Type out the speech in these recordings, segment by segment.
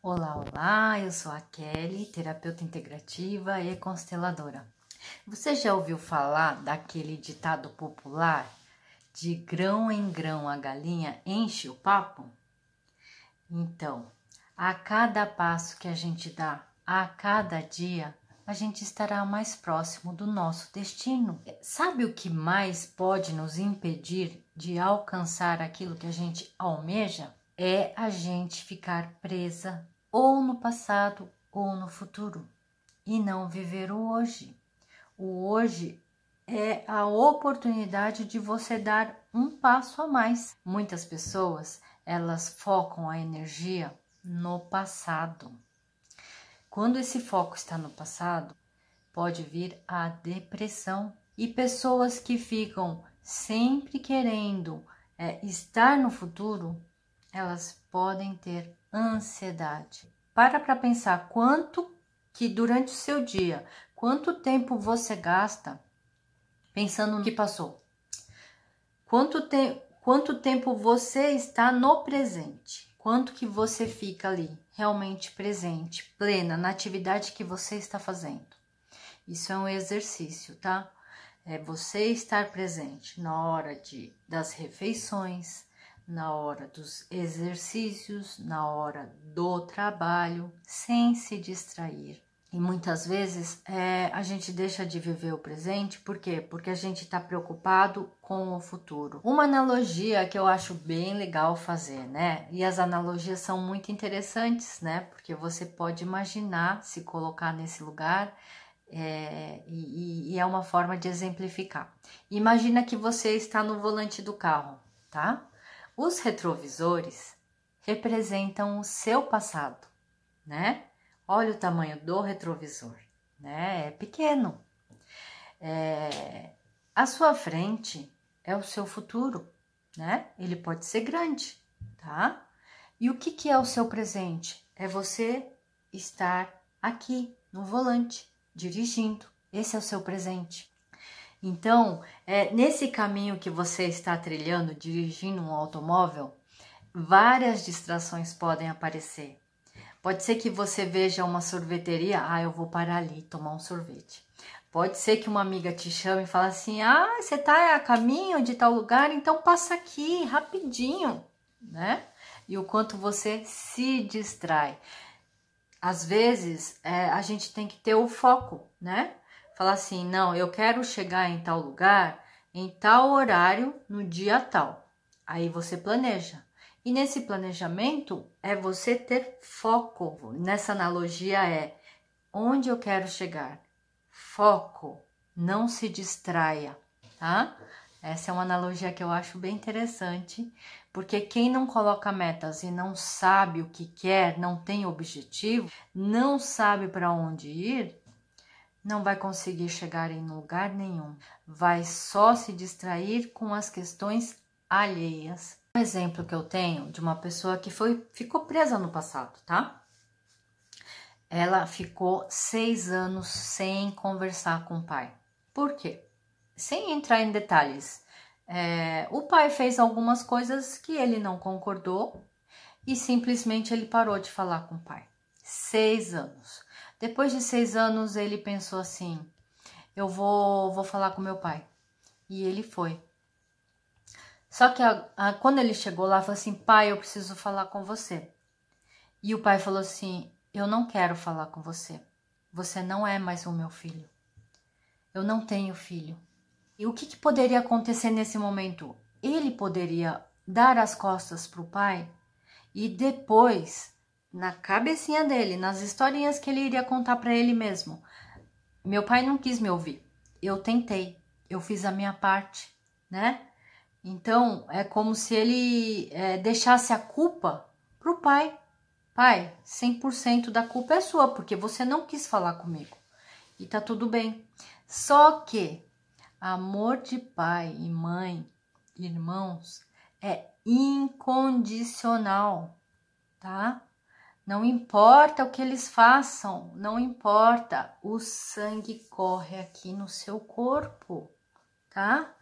Olá, olá, eu sou a Kelly, terapeuta integrativa e consteladora. Você já ouviu falar daquele ditado popular de grão em grão a galinha enche o papo? Então, a cada passo que a gente dá, a cada dia, a gente estará mais próximo do nosso destino. Sabe o que mais pode nos impedir de alcançar aquilo que a gente almeja? É a gente ficar presa ou no passado ou no futuro e não viver o hoje. O hoje é a oportunidade de você dar um passo a mais. Muitas pessoas, elas focam a energia no passado. Quando esse foco está no passado, pode vir a depressão. E pessoas que ficam sempre querendo estar no futuro, elas podem ter ansiedade. Para pensar quanto que durante o seu dia, quanto tempo você gasta pensando no que passou. Quanto tempo você está no presente. Quanto que você fica ali realmente presente, plena na atividade que você está fazendo. Isso é um exercício, tá? É você estar presente na hora das refeições, na hora dos exercícios, na hora do trabalho, sem se distrair. E muitas vezes a gente deixa de viver o presente, por quê? Porque a gente está preocupado com o futuro. Uma analogia que eu acho bem legal fazer, né? E as analogias são muito interessantes, né? Porque você pode imaginar, se colocar nesse lugar, e é uma forma de exemplificar. Imagina que você está no volante do carro, tá? Os retrovisores representam o seu passado, né? Olha o tamanho do retrovisor, né? É pequeno. A sua frente é o seu futuro, né? Ele pode ser grande, tá? E o que é o seu presente? É você estar aqui no volante, dirigindo. Esse é o seu presente. Então, nesse caminho que você está trilhando, dirigindo um automóvel, várias distrações podem aparecer. Pode ser que você veja uma sorveteria, eu vou parar ali tomar um sorvete. Pode ser que uma amiga te chame e fale assim, você está a caminho de tal lugar, então passa aqui rapidinho, né? E o quanto você se distrai. Às vezes, a gente tem que ter o foco, né? Falar assim, não, eu quero chegar em tal lugar, em tal horário, no dia tal. Aí você planeja. E nesse planejamento é você ter foco. Nessa analogia onde eu quero chegar. Foco, não se distraia, tá? Essa é uma analogia que eu acho bem interessante, porque quem não coloca metas e não sabe o que quer, não tem objetivo, não sabe para onde ir, não vai conseguir chegar em lugar nenhum. Vai só se distrair com as questões alheias. Um exemplo que eu tenho de uma pessoa que ficou presa no passado, tá? Ela ficou 6 anos sem conversar com o pai. Por quê? Sem entrar em detalhes. O pai fez algumas coisas que ele não concordou e simplesmente ele parou de falar com o pai. 6 anos. Depois de 6 anos ele pensou assim, eu vou falar com meu pai. E ele foi. Só que quando ele chegou lá, falou assim, pai, eu preciso falar com você. E o pai falou assim, eu não quero falar com você. Você não é mais o meu filho. Eu não tenho filho. E o que poderia acontecer nesse momento? Ele poderia dar as costas para o pai e depois, na cabecinha dele, nas historinhas que ele iria contar para ele mesmo, meu pai não quis me ouvir. Eu tentei, eu fiz a minha parte, né? Então, é como se ele deixasse a culpa para o pai. Pai, 100% da culpa é sua, porque você não quis falar comigo. E tá tudo bem. Só que amor de pai e mãe, irmãos, é incondicional, tá? Não importa o que eles façam, não importa, o sangue corre aqui no seu corpo, tá?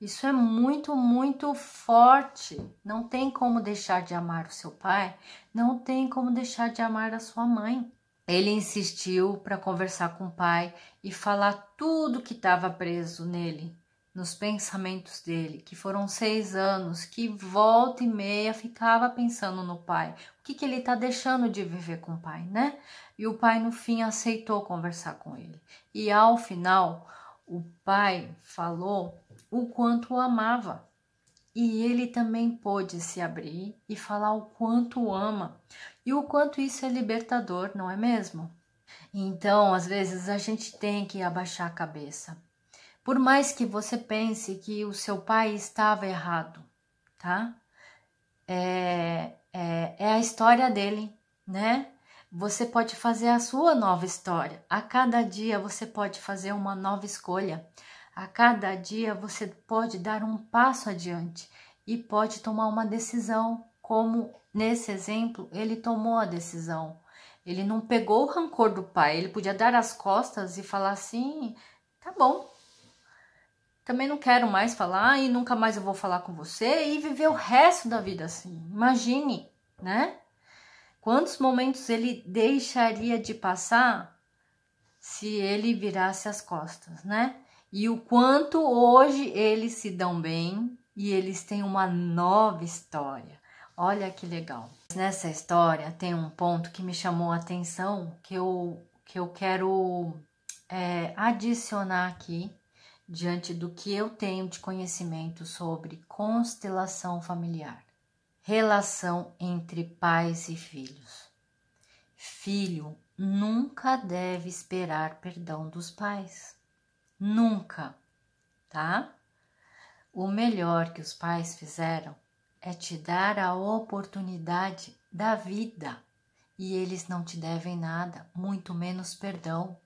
Isso é muito, muito forte. Não tem como deixar de amar o seu pai, não tem como deixar de amar a sua mãe. Ele insistiu para conversar com o pai e falar tudo que estava preso nele, nos pensamentos dele, que foram 6 anos, que volta e meia ficava pensando no pai. O que ele está deixando de viver com o pai, né? E o pai, no fim, aceitou conversar com ele. E ao final, o pai falou o quanto o amava. E ele também pôde se abrir e falar o quanto o ama. E o quanto isso é libertador, não é mesmo? Então, às vezes, a gente tem que abaixar a cabeça. Por mais que você pense que o seu pai estava errado, tá? É a história dele, né? Você pode fazer a sua nova história. A cada dia você pode fazer uma nova escolha. A cada dia você pode dar um passo adiante e pode tomar uma decisão, como nesse exemplo ele tomou a decisão. Ele não pegou o rancor do pai, ele podia dar as costas e falar assim, tá bom, também não quero mais falar e nunca mais eu vou falar com você e viver o resto da vida assim. Imagine, né? Quantos momentos ele deixaria de passar se ele virasse as costas, né? E o quanto hoje eles se dão bem e eles têm uma nova história. Olha que legal. Nessa história tem um ponto que me chamou a atenção, que eu quero adicionar aqui, diante do que eu tenho de conhecimento sobre constelação familiar. Relação entre pais e filhos. Filho nunca deve esperar perdão dos pais. Nunca, tá? O melhor que os pais fizeram é te dar a oportunidade da vida. E eles não te devem nada, muito menos perdão.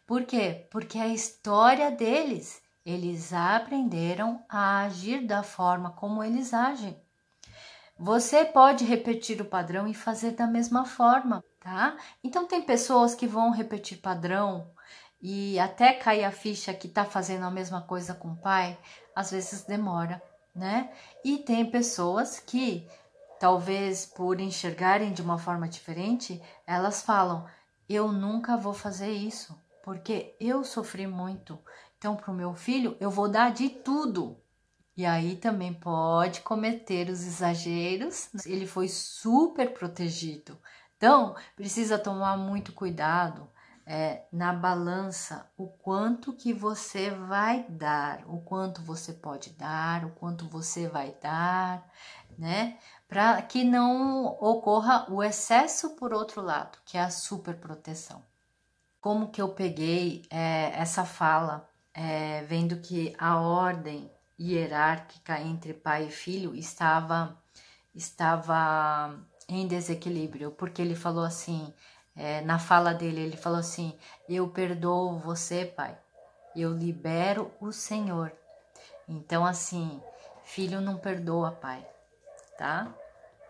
Por quê? Porque a história deles, eles aprenderam a agir da forma como eles agem. Você pode repetir o padrão e fazer da mesma forma, tá? Então tem pessoas que vão repetir padrão e até cair a ficha que tá fazendo a mesma coisa com o pai, às vezes demora, né? E tem pessoas que, talvez por enxergarem de uma forma diferente, elas falam, eu nunca vou fazer isso, porque eu sofri muito. Então, para o meu filho, eu vou dar de tudo. E aí também pode cometer os exageros. Ele foi super protegido. Então, precisa tomar muito cuidado na balança o quanto que você vai dar, o quanto você pode dar, o quanto você vai dar, né? Para que não ocorra o excesso por outro lado, que é a superproteção. Como que eu peguei essa fala, vendo que a ordem hierárquica entre pai e filho estava em desequilíbrio, porque ele falou assim, na fala dele, ele falou assim, eu perdoo você, pai, eu libero o Senhor. Então, assim, filho não perdoa pai, tá?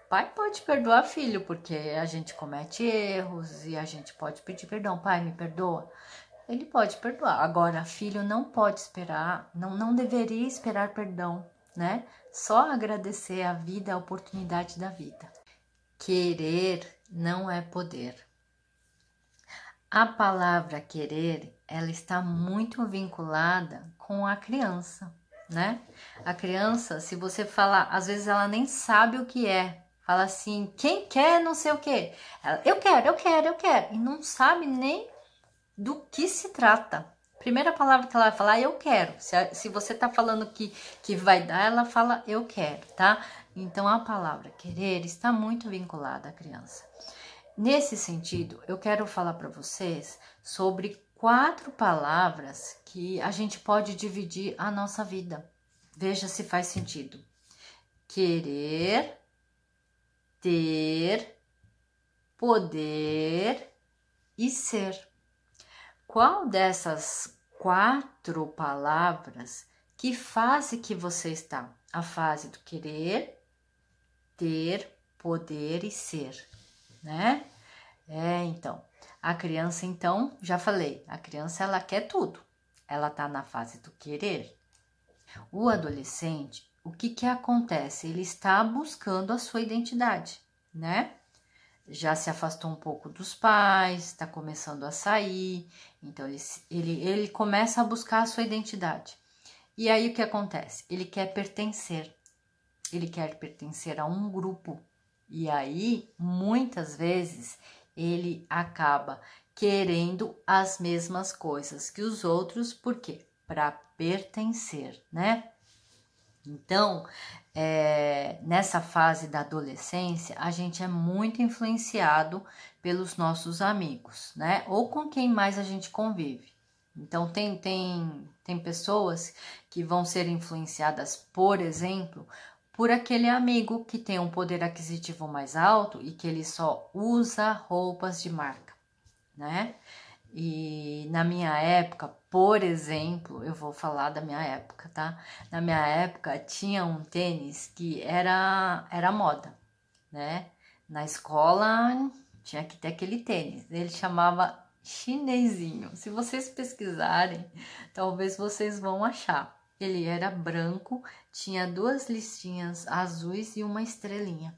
Pai pode perdoar filho, porque a gente comete erros e a gente pode pedir perdão. Pai, me perdoa? Ele pode perdoar. Agora, filho não pode esperar, não deveria esperar perdão, né? Só agradecer a vida, a oportunidade da vida. Querer não é poder. A palavra querer, ela está muito vinculada com a criança, né? A criança, se você falar, às vezes ela nem sabe o que é. Fala assim, quem quer não sei o quê. Ela, eu quero. E não sabe nem do que se trata. Primeira palavra que ela vai falar, eu quero. Se você tá falando que vai dar, ela fala, eu quero, tá? Então, a palavra querer está muito vinculada à criança. Nesse sentido, eu quero falar para vocês sobre 4 palavras que a gente pode dividir a nossa vida. Veja se faz sentido. Querer, ter, poder e ser. Qual dessas 4 palavras, que fase que você está? A fase do querer, ter, poder e ser, né? Então, a criança, então, já falei, a criança ela quer tudo. Ela tá na fase do querer. O adolescente, o que acontece? Ele está buscando a sua identidade, né? Já se afastou um pouco dos pais, está começando a sair, então ele começa a buscar a sua identidade. E aí o que acontece? Ele quer pertencer a um grupo. E aí, muitas vezes, ele acaba querendo as mesmas coisas que os outros, por quê? Para pertencer, né? Então, nessa fase da adolescência, a gente é muito influenciado pelos nossos amigos, né? Ou com quem mais a gente convive. Então, tem pessoas que vão ser influenciadas, por exemplo, por aquele amigo que tem um poder aquisitivo mais alto e que ele só usa roupas de marca, né? E na minha época, por exemplo, eu vou falar da minha época, tá? Na minha época tinha um tênis que era moda, né? Na escola tinha que ter aquele tênis. Ele chamava chinesinho. Se vocês pesquisarem, talvez vocês vão achar. Ele era branco, tinha 2 listinhas azuis e uma estrelinha.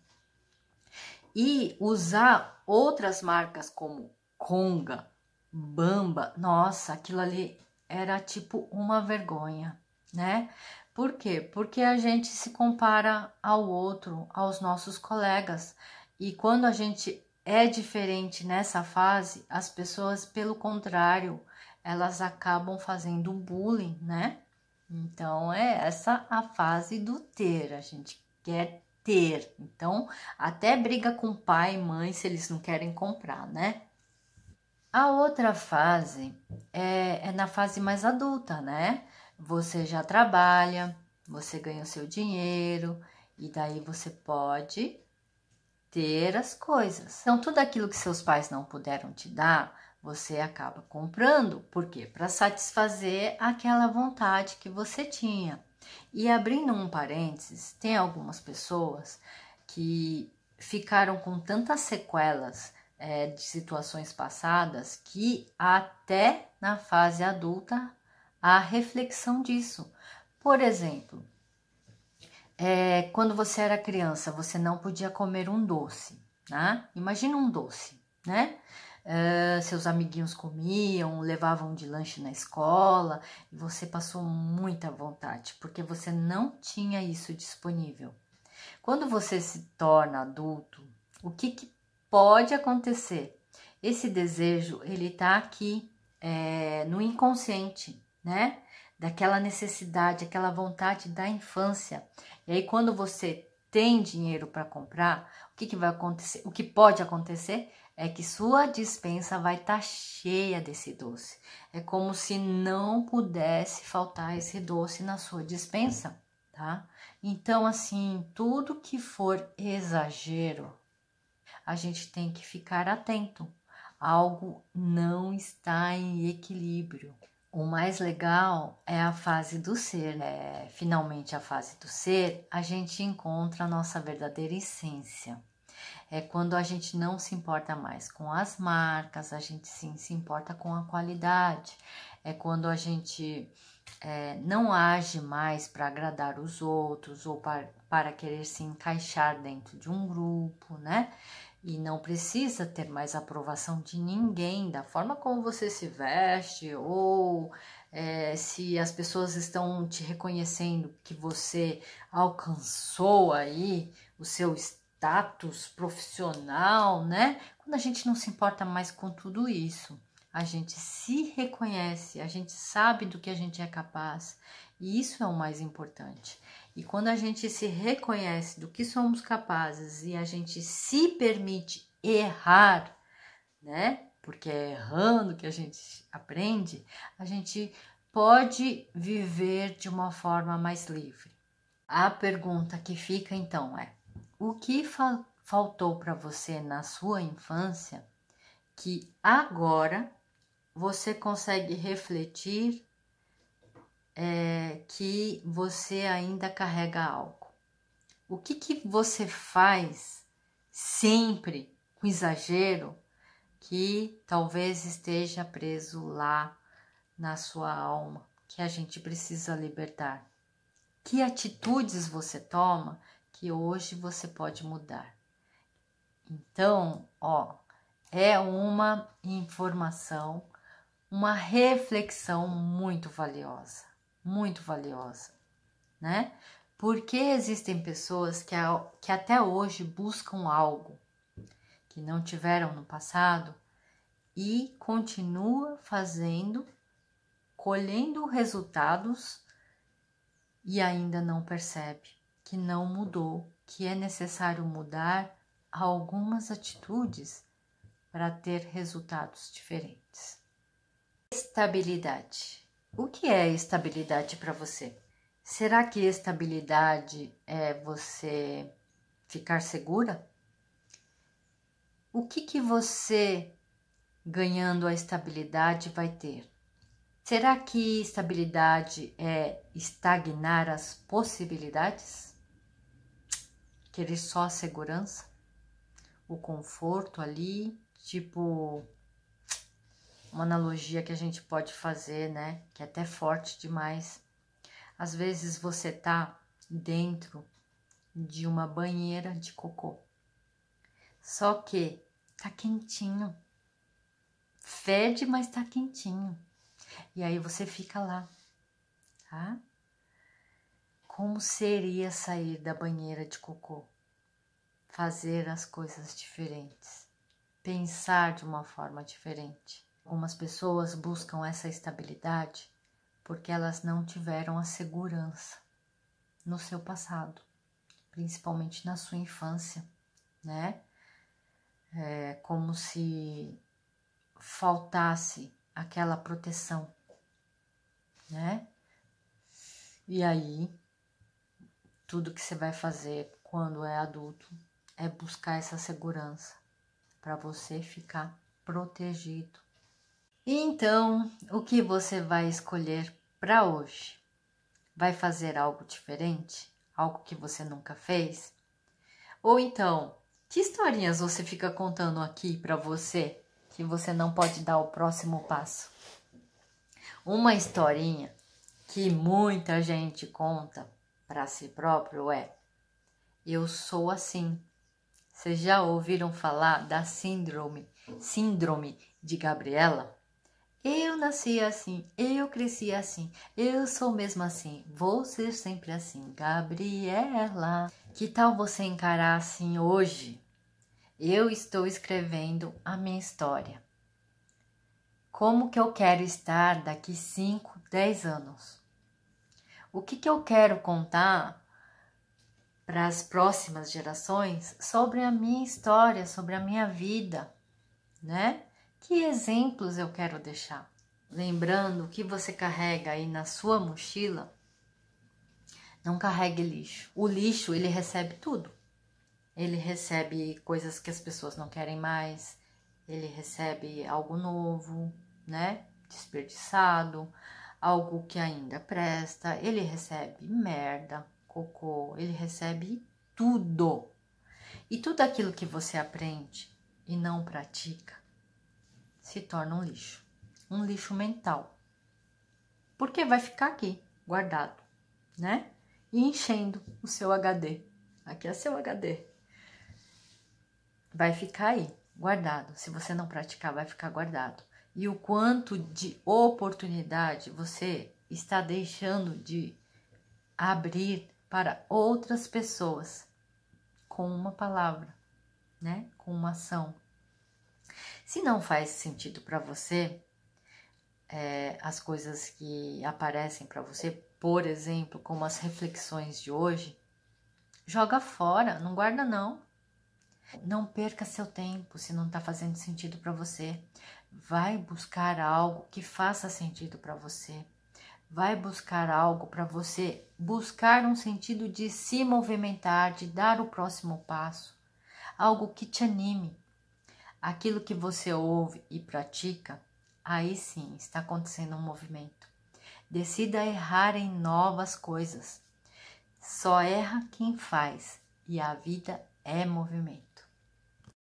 E usar outras marcas como Conga, Bamba, nossa, aquilo ali era tipo uma vergonha, né? Por quê? Porque a gente se compara ao outro, aos nossos colegas. E quando a gente é diferente nessa fase, as pessoas, pelo contrário, elas acabam fazendo bullying, né? Então é essa a fase do ter, a gente quer ter. Então, até briga com pai e mãe se eles não querem comprar, né? A outra fase é na fase mais adulta, né? Você já trabalha, você ganha o seu dinheiro e daí você pode ter as coisas. Então, tudo aquilo que seus pais não puderam te dar, você acaba comprando. Por quê? Para satisfazer aquela vontade que você tinha. E abrindo um parênteses, tem algumas pessoas que ficaram com tantas sequelas de situações passadas que até na fase adulta há reflexão disso. Por exemplo, quando você era criança, você não podia comer um doce, né? Imagina um doce, né? Seus amiguinhos comiam, levavam de lanche na escola e você passou muita vontade, porque você não tinha isso disponível. Quando você se torna adulto, o que pode acontecer? Esse desejo, ele tá aqui no inconsciente, né? Daquela necessidade, aquela vontade da infância. E aí, quando você tem dinheiro para comprar, o que vai acontecer? O que pode acontecer é que sua despensa vai estar cheia desse doce. É como se não pudesse faltar esse doce na sua despensa, tá? Então, assim, tudo que for exagero, a gente tem que ficar atento. Algo não está em equilíbrio. O mais legal é a fase do ser. Finalmente, a fase do ser, a gente encontra a nossa verdadeira essência. É quando a gente não se importa mais com as marcas, a gente sim se importa com a qualidade. É quando a gente não age mais para agradar os outros ou para querer se encaixar dentro de um grupo, né? E não precisa ter mais aprovação de ninguém, da forma como você se veste ou se as pessoas estão te reconhecendo que você alcançou aí o seu status profissional, né? Quando a gente não se importa mais com tudo isso, a gente se reconhece, a gente sabe do que a gente é capaz, e isso é o mais importante. E quando a gente se reconhece do que somos capazes e a gente se permite errar, né? Porque é errando que a gente aprende, a gente pode viver de uma forma mais livre. A pergunta que fica então é: o que faltou para você na sua infância que agora você consegue refletir que você ainda carrega algo? O que você faz sempre com exagero que talvez esteja preso lá na sua alma, que a gente precisa libertar? Que atitudes você toma que hoje você pode mudar. Então, é uma informação, uma reflexão muito valiosa, né? Porque existem pessoas que até hoje buscam algo que não tiveram no passado e continua fazendo, colhendo resultados e ainda não percebe que não mudou, que é necessário mudar algumas atitudes para ter resultados diferentes. Estabilidade. O que é estabilidade para você? Será que estabilidade é você ficar segura? O que você, ganhando a estabilidade, vai ter? Será que estabilidade é estagnar as possibilidades? Querer só a segurança? O conforto ali? Tipo, uma analogia que a gente pode fazer, né? Que é até forte demais. Às vezes você tá dentro de uma banheira de cocô. Só que tá quentinho. Fede, mas tá quentinho. E aí você fica lá, tá? Como seria sair da banheira de cocô? Fazer as coisas diferentes. Pensar de uma forma diferente. Algumas pessoas buscam essa estabilidade porque elas não tiveram a segurança no seu passado, principalmente na sua infância, né? É como se faltasse aquela proteção, né? E aí, tudo que você vai fazer quando é adulto é buscar essa segurança para você ficar protegido. Então, o que você vai escolher para hoje? Vai fazer algo diferente? Algo que você nunca fez? Ou então, que historinhas você fica contando aqui para você que você não pode dar o próximo passo? Uma historinha que muita gente conta para si próprio é: eu sou assim. Vocês já ouviram falar da síndrome de Gabriela? Eu nasci assim, eu cresci assim, eu sou mesmo assim, vou ser sempre assim, Gabriela. Que tal você encarar assim hoje? Eu estou escrevendo a minha história. Como que eu quero estar daqui 5, 10 anos? O que eu quero contar para as próximas gerações sobre a minha história, sobre a minha vida, né? Que exemplos eu quero deixar? Lembrando que você carrega aí na sua mochila, não carregue lixo. O lixo, ele recebe tudo. Ele recebe coisas que as pessoas não querem mais, ele recebe algo novo, né? Desperdiçado, algo que ainda presta, ele recebe merda, cocô, ele recebe tudo. E tudo aquilo que você aprende e não pratica se torna um lixo mental. Porque vai ficar aqui, guardado, né? E enchendo o seu HD. Aqui é seu HD. Vai ficar aí, guardado. Se você não praticar, vai ficar guardado. E o quanto de oportunidade você está deixando de abrir para outras pessoas com uma palavra, né? Com uma ação. Se não faz sentido para você, as coisas que aparecem para você, por exemplo, como as reflexões de hoje, joga fora, não guarda não. Não perca seu tempo se não está fazendo sentido para você. Vai buscar algo que faça sentido para você. Vai buscar algo para você buscar um sentido de se movimentar, de dar o próximo passo. Algo que te anime. Aquilo que você ouve e pratica, aí sim está acontecendo um movimento. Decida errar em novas coisas. Só erra quem faz e a vida é movimento.